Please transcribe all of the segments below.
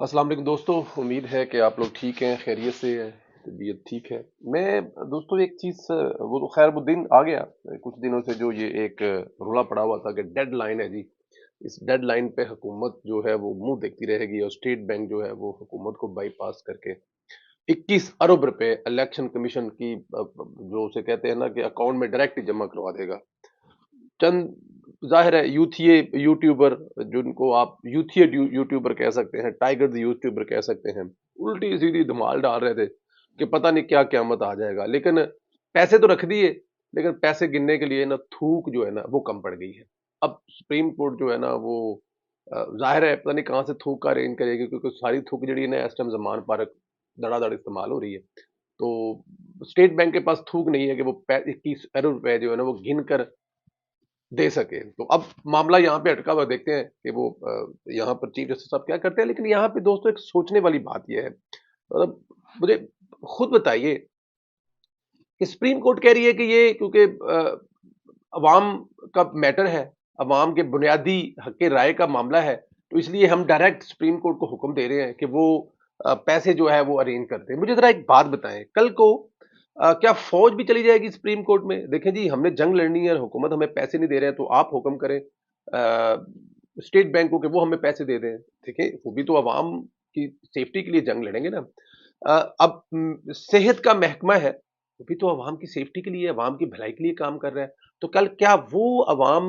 अस्सलाम वालेकुम दोस्तों, उम्मीद है कि आप लोग ठीक हैं, खैरियत से हैं, तबीयत ठीक है। मैं दोस्तों एक चीज़, वो तो खैर वो दिन आ गया। कुछ दिनों से जो ये एक रोला पड़ा हुआ था कि डेड लाइन है जी। इस डेड लाइन पे हुकूमत जो है वो मुंह देखती रहेगी और स्टेट बैंक जो है वो हुकूमत को बाईपास करके 21 अरब रुपए इलेक्शन कमीशन की जो उसे कहते हैं ना कि अकाउंट में डायरेक्ट ही जमा करवा देगा। चंद ज़ाहिर है यूथिये यूट्यूबर, जिनको आप यूथिये यूट्यूबर कह सकते हैं, टाइगर द यूट्यूबर कह सकते हैं, उल्टी-सीधी धमाल डाल रहे थे कि पता नहीं क्या क़यामत आ जाएगा। लेकिन पैसे तो रख दिए, लेकिन पैसे गिनने के लिए ना थूक जो है ना वो कम पड़ गई है। अब सुप्रीम कोर्ट जो है ना वो ज़ाहिर है पता नहीं कहाँ से थूक का अरेंज करेगी, क्योंकि सारी थूक जिहड़ी है ना इस टाइम ज़मान पारक धड़ाधड़ इस्तेमाल हो रही है। तो स्टेट बैंक के पास थूक नहीं है कि वो पै 21 अरब रुपए जो है ना वो गिन कर दे सके। तो अब मामला यहाँ पे अटका हुआ, देखते हैं कि वो यहाँ पर चीफ जस्टिस साहब क्या करते हैं। लेकिन यहाँ पे दोस्तों एक सोचने वाली बात ये है, मतलब मुझे खुद बताइए कि सुप्रीम कोर्ट कह रही है कि ये क्योंकि अवाम का मैटर है, अवाम के बुनियादी हक राय का मामला है, तो इसलिए हम डायरेक्ट सुप्रीम कोर्ट को हुक्म दे रहे हैं कि वो पैसे जो है वो अरेंज करते हैं। मुझे जरा एक बात बताएं, कल को क्या फौज भी चली जाएगी सुप्रीम कोर्ट में? देखें जी, हमने जंग लड़नी है, हुकूमत हमें पैसे नहीं दे रहे हैं, तो आप हुक्म करें स्टेट बैंक को कि वो हमें पैसे दे दें। देखें, वो भी तो अवाम की सेफ्टी के लिए जंग लड़ेंगे ना। अब सेहत का महकमा है, वो भी तो अवाम की सेफ्टी के लिए, अवाम की भलाई के लिए काम कर रहा है। तो कल क्या वो अवाम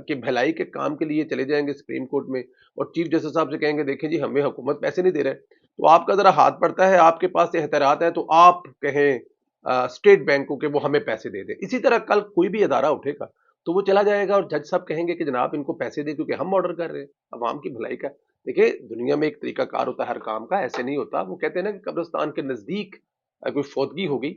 की भलाई के काम के लिए चले जाएंगे सुप्रीम कोर्ट में और चीफ जस्टिस साहब से कहेंगे देखें जी हमें हुकूमत पैसे नहीं दे रहे, तो आपका जरा हाथ पड़ता है, आपके पास एहतियात है, तो आप कहें स्टेट बैंक को कि वो हमें पैसे दे दे। इसी तरह कल कोई भी अदारा उठेगा तो वो चला जाएगा और जज साहब कहेंगे कि जनाब इनको पैसे दे, क्योंकि हम ऑर्डर कर रहे हैं अवाम की भलाई का। देखिए, दुनिया में एक तरीकाकार होता है हर काम का, ऐसे नहीं होता। वो कहते हैं ना कि कब्रिस्तान के नजदीक कोई फौतगी हो गई,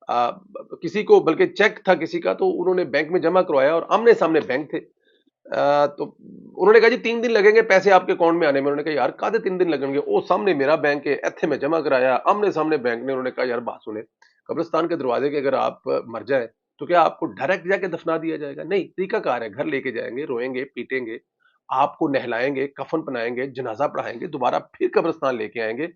किसी को बल्कि चेक था किसी का, तो उन्होंने बैंक में जमा करवाया और आमने सामने बैंक थे। तो उन्होंने कहा जी 3 दिन लगेंगे पैसे आपके अकाउंट में आने में। उन्होंने कहा यार कादे 3 दिन लगेंगे, ओ सामने मेरा बैंक है, इत्थे में जमा कराया, आमने सामने बैंक ने। उन्होंने कहा यार बात सुने, कब्रिस्तान के दरवाजे के अगर आप मर जाए तो क्या आपको डायरेक्ट जाके दफना दिया जाएगा? नहीं, तरीकाकार है, घर लेके जाएंगे, रोएंगे पीटेंगे, आपको नहलाएंगे, कफन पहनाएंगे, जनाजा पढ़ाएंगे, दोबारा फिर कब्रिस्तान लेके आएंगे।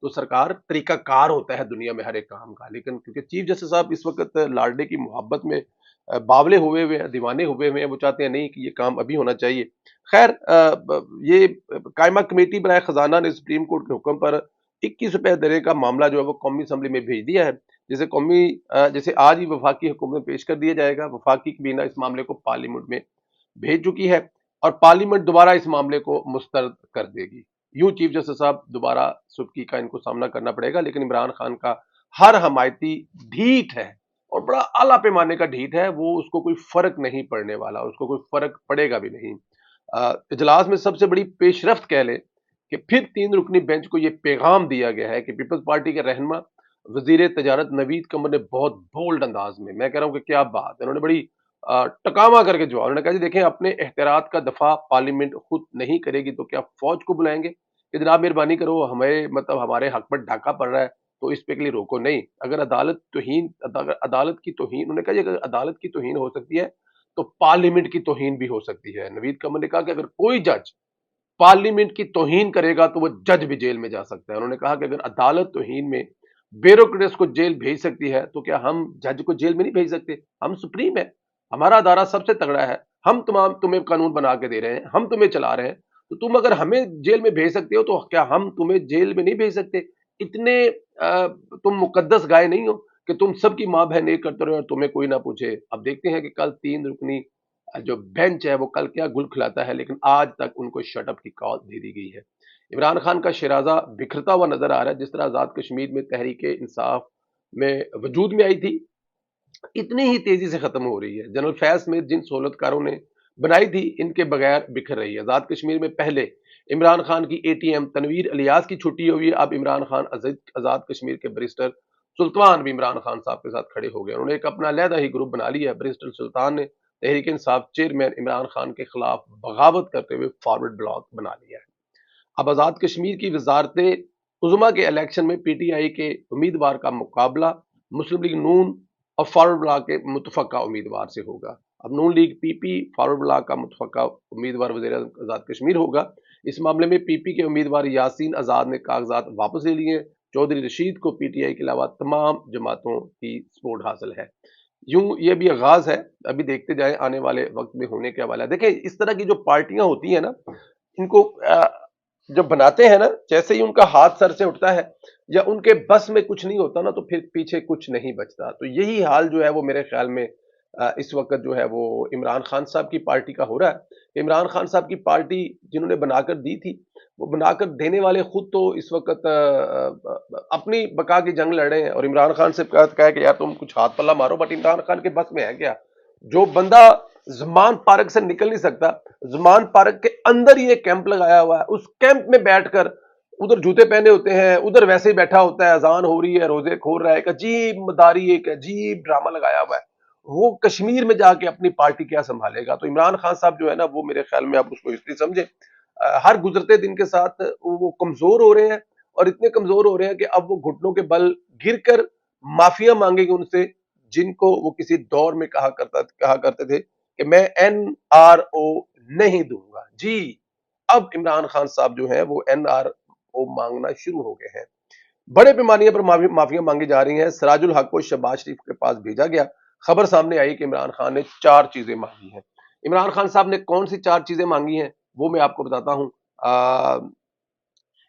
तो सरकार तरीकाकार होता है दुनिया में हर एक काम का। लेकिन क्योंकि चीफ जस्टिस साहब इस वक्त लाडले की मोहब्बत में बावले हुए हैं, दीवाने हुए हैं, वो चाहते हैं नहीं कि ये काम अभी होना चाहिए। खैर, ये कायमा कमेटी बनाए खजाना ने सुप्रीम कोर्ट के हुक्म पर 21 रुपए देने का मामला जो है वो कौमी असम्बली में भेज दिया है, जिसे जैसे आज ही वफाकी हुकूमत में पेश कर दिया जाएगा। वफाकी कबीना इस मामले को पार्लियामेंट में भेज चुकी है और पार्लियामेंट दोबारा इस मामले को मुस्तरद कर देगी। यूं चीफ जस्टिस साहब दोबारा सुबकी का इनको सामना करना पड़ेगा, लेकिन इमरान खान का हर हमायती ढीठ है और बड़ा आला पैमाने का ढीठ है, वो उसको कोई फर्क नहीं पड़ने वाला, उसको कोई फर्क पड़ेगा भी नहीं। इजलास में सबसे बड़ी पेशरफ्त कह लें कि फिर 3 रुकनी बेंच को यह पैगाम दिया गया है कि पीपल्स पार्टी के रहनमा वजीर तजारत नवीद कमर ने बहुत बोल्ड अंदाज में, मैं कह रहा हूं कि क्या बात है, उन्होंने बड़ी टकामा करके जवाब, उन्होंने कहा जी देखें अपने एहतियात का दफा पार्लियामेंट खुद नहीं करेगी तो क्या फौज को बुलाएंगे कि जनाब मेहरबानी करो, हमें मतलब हमारे हक पर डाका पड़ रहा है, तो इस पे के लिए रोको नहीं। अगर अदालत की तौहीन, उन्होंने कहा जी अगर अदालत की तौहीन हो सकती है तो पार्लियामेंट की तौहीन भी हो सकती है। नवीद कमर ने कहा कि अगर कोई जज पार्लियामेंट की तौहीन करेगा तो वो जज भी जेल में जा सकता है। उन्होंने कहा कि अगर अदालत तौहीन में ब्यूरोक्रेट्स को जेल भेज सकती है तो क्या हम जज को जेल में नहीं भेज सकते? हम सुप्रीम है, हमारा अदारा सबसे तगड़ा है, हम तमाम तुम्हें कानून बना के दे रहे हैं, हम तुम्हें चला रहे हैं, तो तुम अगर हमें जेल में भेज सकते हो तो क्या हम तुम्हें जेल में नहीं भेज सकते? इतने तुम मुकद्दस गाय नहीं हो कि तुम सबकी माँ बहन एक करते रहो और तुम्हें कोई ना पूछे। अब देखते हैं कि कल 3 रुकनी जो बेंच है वो कल क्या गुल खिलाता है, लेकिन आज तक उनको शटअप की कॉल दे दी गई है। इमरान खान का शराजा बिखरता हुआ नजर आ रहा है, जिस तरह आजाद कश्मीर में तहरीक इंसाफ में वजूद में आई थी, इतनी ही तेजी से खत्म हो रही है। जनरल फैज समेत जिन सहूलतकारों ने बनाई थी, इनके बगैर बिखर रही है। आजाद कश्मीर में पहले इमरान खान की एटीएम तनवीर अलियास की छुट्टी हुई, अब इमरान खान आजाद कश्मीर के बैरिस्टर सुल्तान भी इमरान खान साहब के साथ खड़े हो गए। उन्होंने एक अपना अलहदा ही ग्रुप बना लिया। बैरिस्टर सुल्तान ने तहरीक इंसाफ चेयरमैन इमरान खान के खिलाफ बगावत करते हुए फॉरवर्ड ब्लॉक बना लिया है। अब आजाद कश्मीर की वजारत उज़मा के इलेक्शन में पीटीआई के उम्मीदवार का मुकाबला मुस्लिम लीग नून और फॉरवर्ड ब्लॉक के मुतफक्का उम्मीदवार से होगा। अब नून लीग पीपी फॉरवर्ड ब्लॉक का मुतफक्का उम्मीदवार वज़ीर आज़ाद कश्मीर होगा। इस मामले में पीपी के उम्मीदवार यासीन आजाद ने कागजात वापस ले लिए हैं। चौधरी रशीद को पीटीआई के अलावा तमाम जमातों की सपोर्ट हासिल है। यूं ये भी आगाज है, अभी देखते जाएं आने वाले वक्त में होने के हवाला। देखें, इस तरह की जो पार्टियां होती हैं ना, इनको जब बनाते हैं ना, जैसे ही उनका हाथ सर से उठता है या उनके बस में कुछ नहीं होता ना, तो फिर पीछे कुछ नहीं बचता। तो यही हाल जो है वो मेरे ख्याल में इस वक्त जो है वो इमरान खान साहब की पार्टी का हो रहा है। इमरान खान साहब की पार्टी जिन्होंने बनाकर दी थी, वो बनाकर देने वाले खुद तो इस वक्त अपनी बका की जंग लड़ रहे हैं, और इमरान खान से कहा है कि यार तुम कुछ हाथ पल्ला मारो, बट इमरान खान के बस में है क्या? जो बंदा ज़मान पार्क से निकल नहीं सकता, ज़मान पार्क के अंदर ही एक कैंप लगाया हुआ है, उस कैंप में बैठकर उधर जूते पहने होते हैं, उधर वैसे ही बैठा होता है, अजान हो रही है, रोजे खोल रहा है, एक अजीब मदारी, एक अजीब ड्रामा लगाया हुआ है। वो कश्मीर में जाके अपनी पार्टी क्या संभालेगा? तो इमरान खान साहब जो है ना, वो मेरे ख्याल में आप उसको इसलिए समझे, हर गुजरते दिन के साथ वो कमजोर हो रहे हैं, और इतने कमजोर हो रहे हैं कि अब वो घुटनों के बल गिरकर माफिया मांगेंगे उनसे, जिनको वो किसी दौर में कहा करते थे कि मैं NRO नहीं दूंगा जी। अब इमरान खान साहब जो है वो NRO मांगना शुरू हो गए हैं। बड़े पैमाने पर माफिया मांगी जा रही हैं। सिराजुल हक को शहबाज शरीफ के पास भेजा गया। खबर सामने आई कि इमरान खान ने 4 चीजें मांगी हैं। इमरान खान साहब ने कौन सी 4 चीजें मांगी हैं वो मैं आपको बताता हूं।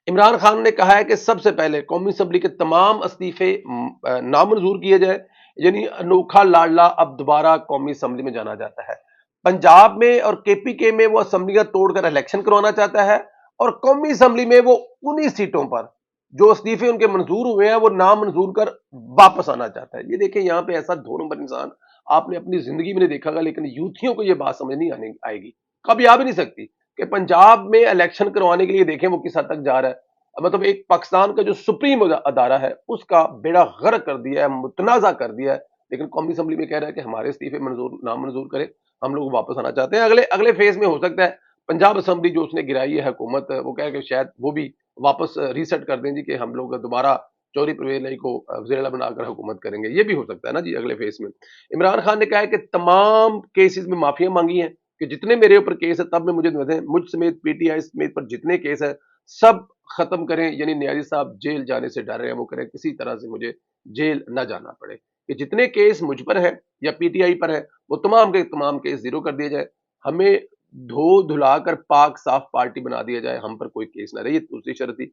इमरान खान ने कहा है कि सबसे पहले कौमी असम्बली के तमाम इस्तीफे नामंजूर किए जाए, यानी अनोखा लाडला अब दोबारा कौमी असम्बली में जाना जाता है। पंजाब में और KPK में वो असम्बलियां तोड़कर इलेक्शन करवाना चाहता है, और कौमी असम्बली में वो उन्हीं सीटों पर जो इस्तीफे उनके मंजूर हुए हैं वो नामंजूर कर वापस आना चाहता है। ये देखें, यहाँ पे ऐसा 2 नंबर इंसान आपने अपनी जिंदगी में नहीं देखा होगा, लेकिन यूथियों को ये बात समझ नहीं आने आएगी, कभी आ भी नहीं सकती कि पंजाब में इलेक्शन करवाने के लिए देखें वो किस हद तक जा रहा है। मतलब एक पाकिस्तान का जो सुप्रीम अदारा है उसका बेड़ा गर्क कर दिया है, मुतनाज़ा कर दिया है, लेकिन कौमी असम्बली में कह रहा है कि हमारे इस्तीफे मंजूर नामंजूर करें, हम लोग वापस आना चाहते हैं। अगले अगले फेज में हो सकता है पंजाब असम्बली जो उसने गिराई है हुकूमत, वो कह के शायद वो भी वापस रीसेट कर दें जी, कि हम लोग दोबारा चौधरी परवेज इलाही को वज़ीर आला बनाकर हुकूमत करेंगे। ये भी हो सकता है ना जी अगले फेज में। इमरान खान ने कहा है कि तमाम केसेस में माफिया मांगी है, कि जितने मेरे ऊपर केस है तब में मुझे दें, मुझ समेत PTI समेत पर जितने केस है सब खत्म करें। यानी न्याजी साहब जेल जाने से डर रहे हैं, वो करें किसी तरह से मुझे जेल न जाना पड़े, कि जितने केस मुझ पर है या PTI पर है वो तमाम के तमाम केस जीरो कर दिए जाए, हमें धो धुला कर पाक साफ पार्टी बना दिया जाए, हम पर कोई केस ना रहे। ये दूसरी शर्त थी।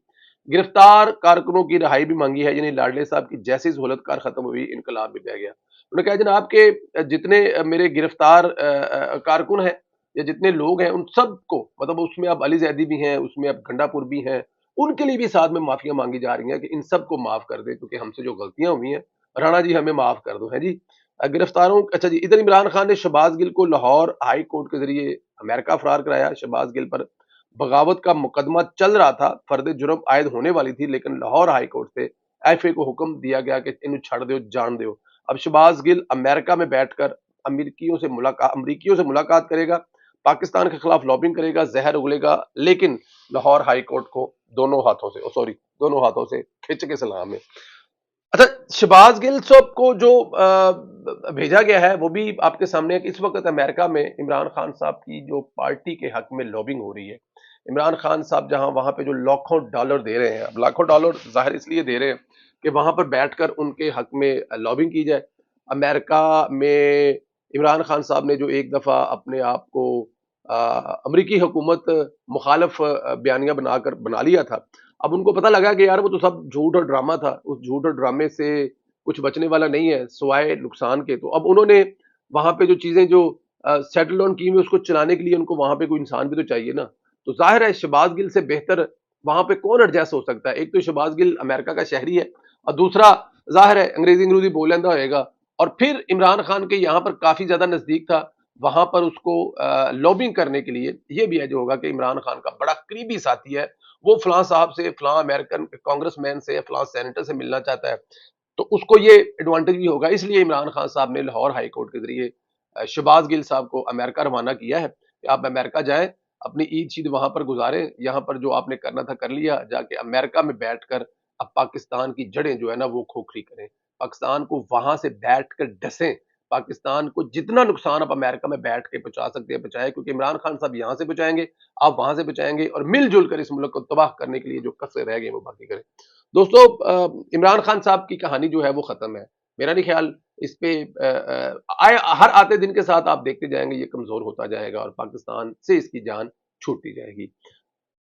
गिरफ्तार कारकुनों की रिहाई भी मांगी है, यानी लाडले साहब की जैसी सहूलत कार खत्म हुई, इनकलाब भी बह गया। उन्होंने कहा जनाब के जितने मेरे गिरफ्तार कारकुन हैं या जितने लोग हैं उन सबको, मतलब उसमें अब अली जैदी भी हैं, उसमें अब गंडापुर भी हैं, उनके लिए भी साथ में माफिया मांगी जा रही हैं कि इन सबको माफ कर दे, क्योंकि हमसे जो गलतियां हुई हैं, राणा जी हमें माफ कर दो, है जी। गिरफ्तारों, अच्छा जी, इधर इमरान खान ने शहबाज गिल को लाहौर हाई कोर्ट के जरिए अमेरिका फरार कराया। शहबाज गिल पर बगावत का मुकदमा चल रहा था, फर्द जुर्म आयद होने वाली थी, लेकिन लाहौर हाई कोर्ट से FA को हुक्म दिया गया कि इन्हें छड़ दो, जान दो। अब शहबाज गिल अमेरिका में बैठकर अमरीकियों से मुलाकात करेगा, पाकिस्तान के खिलाफ लॉबिंग करेगा, जहर उगलेगा, लेकिन लाहौर हाई कोर्ट को दोनों हाथों से खिंच के सलाम है। अच्छा, शहबाज गिल साहब को जो भेजा गया है वो भी आपके सामने है कि इस वक्त अमेरिका में इमरान खान साहब की जो पार्टी के हक में लॉबिंग हो रही है। इमरान खान साहब जहां वहां पे जो लाखों डॉलर दे रहे हैं, अब लाखों डॉलर जाहिर इसलिए दे रहे हैं कि वहां पर बैठकर उनके हक में लॉबिंग की जाए। अमेरिका में इमरान खान साहब ने जो एक दफा अपने आप को अमरीकी हुकूमत मुखालफ बयानिया बनाकर बना लिया था, अब उनको पता लगा कि यार वो तो सब झूठ और ड्रामा था, उस झूठ और ड्रामे से कुछ बचने वाला नहीं है सिवाय नुकसान के। तो अब उन्होंने वहां पे जो चीजें जो सेटल ऑन की हुई उसको चलाने के लिए उनको वहां पे कोई इंसान भी तो चाहिए ना। तो जाहिर है शहबाज गिल से बेहतर वहां पे कौन एडजस्ट हो सकता है? एक तो शहबाज गिल अमेरिका का शहरी है, और दूसरा जाहिर है अंग्रेजी अंग्रेजी बोल लेंदा होएगा, और फिर इमरान खान के यहाँ पर काफी ज्यादा नजदीक था, वहां पर उसको लॉबिंग करने के लिए ये भी है जो होगा कि इमरान खान का बड़ा करीबी साथी है, वो फलां साहब से, फलां अमेरिकन कांग्रेसमैन से, फलां सेनेटर से मिलना चाहता है, तो उसको ये एडवांटेज भी होगा। इसलिए इमरान खान साहब ने लाहौर हाई कोर्ट के जरिए शहबाज गिल साहब को अमेरिका रवाना किया है कि आप अमेरिका जाएं, अपनी ईद शीद वहां पर गुजारें, यहाँ पर जो आपने करना था कर लिया, जाके अमेरिका में बैठकर अब पाकिस्तान की जड़ें जो है ना वो खोखली करें, पाकिस्तान को वहां से बैठकर डसें, پاکستان کو جتنا نقصان آپ امریکہ میں بیٹھ کے پہنچا سکتے ہیں پہنچائے، کیونکہ عمران خان صاحب یہاں سے پہنچائیں گے، آپ وہاں سے پہنچائیں گے، اور مل جل کر اس ملک کو تباہ کرنے کے لیے جو کسے رہ گئے وہ باقی کریں۔ دوستو، عمران خان صاحب کی کہانی جو ہے وہ ختم ہے، میرا نہیں خیال اس پہ ہر آتے دن کے ساتھ آپ دیکھتے جائیں گے یہ کمزور ہوتا جائے گا اور پاکستان سے اس کی جان چھوٹتی جائے گی۔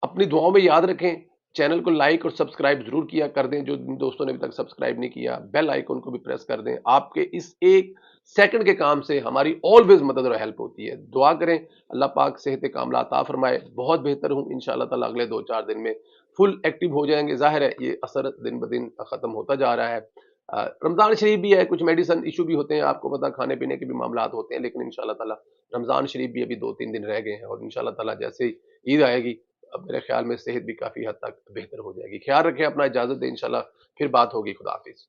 اپنی دعاؤں میں یاد رکھیں، چینل کو لائک اور سبسکرائب ضرور کیا کر دیں، جو دوستوں نے ابھی تک سبسکرائب نہیں کیا بیل آئیکن کو بھی پریس کر دیں، آپ کے اس ایک سیکنڈ کے کام سے ہماری آلویز مدد اور ہیلپ ہوتی ہے۔ دعا کریں اللہ پاک صحت کاملہ عطا فرمائے، بہت بہتر ہوں انشاءاللہ تعالی اگلے 2-4 دن میں فل ایکٹیو ہو جائیں گے۔ ظاہر ہے یہ اثر دن بدن ختم ہوتا جا رہا ہے، رمضان شریف بھی ہے، کچھ میڈیسن ایشو بھی ہوتے ہیں، آپ کو پتا کھانے پینے کے بھی معاملات ہوتے ہیں، لیکن انشاءاللہ تعالی رمضان شریف بھی ابھی 2-3 دن رہ گئے ہیں، اور انشاءاللہ تعالی جیسے ہی عید آئے گی اب میرے خیال میں صحت بھی کافی حد تک بہتر ہو جائے گی۔ خیال رکھیں اپنا، اجازت دیں، انشاءاللہ پھر بات ہوگی۔ خدا حافظ۔